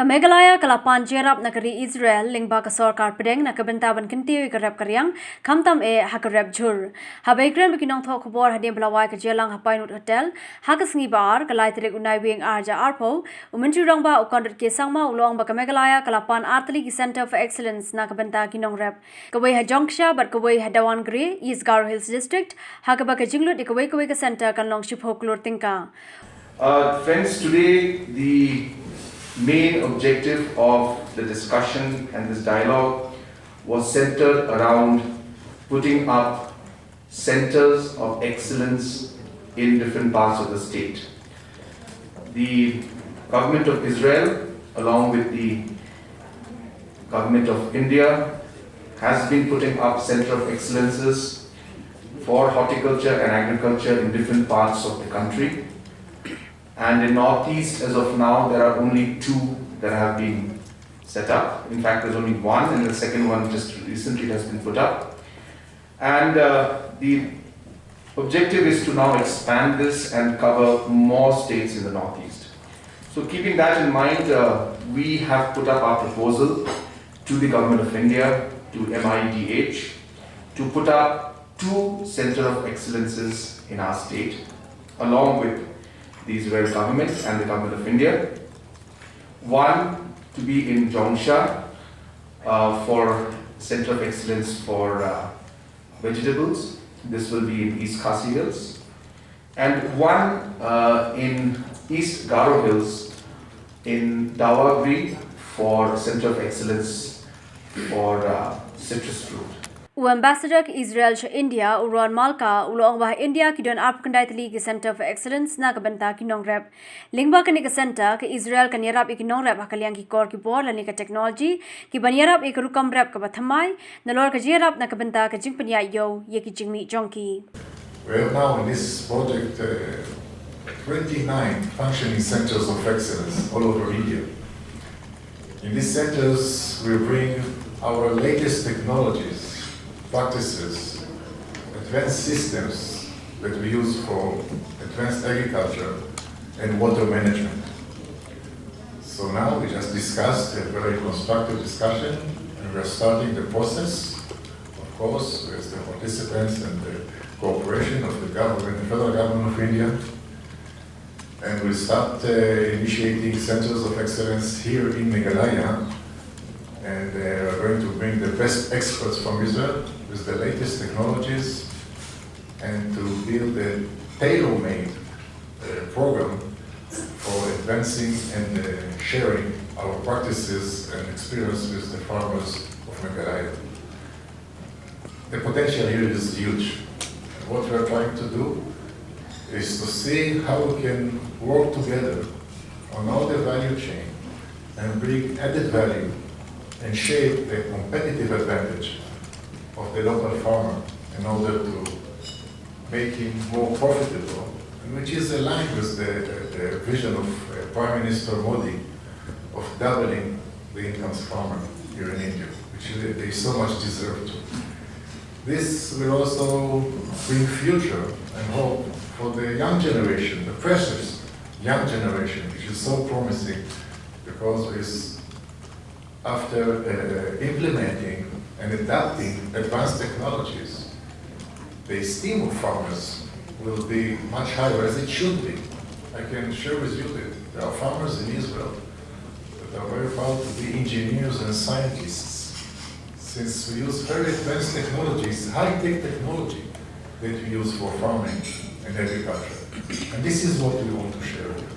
Meghalaya kalapan Jingīarap nagari Israel lyngba sorkar pdeng bynta ban Kyntiew riang khamtam hakarep jhur. Haba iakren nongthoh khubor hadien pelawai jingialang pinewood hotel sngi tarik naiwieng arpo myntri rangbah conrad sangma ulong Meghalaya kalapan tylli Center for Excellence bynta Nongrep. Kawei Jongksha but Kawei Dawangre East Garo Hills District Haba Kawei Center kanlong shiphoklur tingka. Friends, today the main objective of the discussion and this dialogue was centered around putting up centers of excellence in different parts of the state. The government of Israel, along with the government of India, has been putting up center of excellences for horticulture and agriculture in different parts of the country. And in Northeast, as of now, there are only 2 that have been set up. In fact, there's only 1, and the second one just recently has been put up. And the objective is to now expand this and cover more states in the Northeast. So keeping that in mind, we have put up our proposal to the Government of India, to MIDH, to put up 2 Center of Excellences in our state, along with the Israel government and the government of India. One to be in Jongksha for Center of Excellence for vegetables. This will be in East Khasi Hills. And one in East Garo Hills in Dawangre for Center of Excellence for citrus fruit. Ambassador Israel India Uron Malka ulong India kidon Tylli Center for Excellence bynta Nongrep lyngba Center Israel Jingīarap Nongrep hakaliang ki kor ki bor lani technology ki banyarap rukam rep ka bathamai nalor Jingīarap bynta jingpanya yo yeki jingmi jonki. We have now in this project 29 functioning centers of excellence all over India. In these centers we bring our latest technologies, practices, advanced systems that we use for advanced agriculture and water management. So now we just discussed a very constructive discussion, and we are starting the process, of course, with the participants and the cooperation of the government, the federal government of India. And we'll start initiating centers of excellence here in Meghalaya, and we're going to bring the best experts from Israel with the latest technologies and to build a tailor-made program for advancing and sharing our practices and experience with the farmers of Meghalaya. The potential here is huge. And what we're trying to do is to see how we can work together on all the value chain and bring added value and shape the competitive advantage of the local farmer in order to make him more profitable, and which is aligned with the vision of Prime Minister Modi of doubling the incomes farmer here in India, which they so much deserve to. This will also bring future and hope for the young generation, the precious young generation, which is so promising, because after implementing and adapting advanced technologies, the esteem of farmers will be much higher, as it should be. I can share with you that there are farmers in Israel that are very proud to be engineers and scientists, since we use very advanced technologies, high-tech technology that we use for farming and agriculture. And this is what we want to share with you.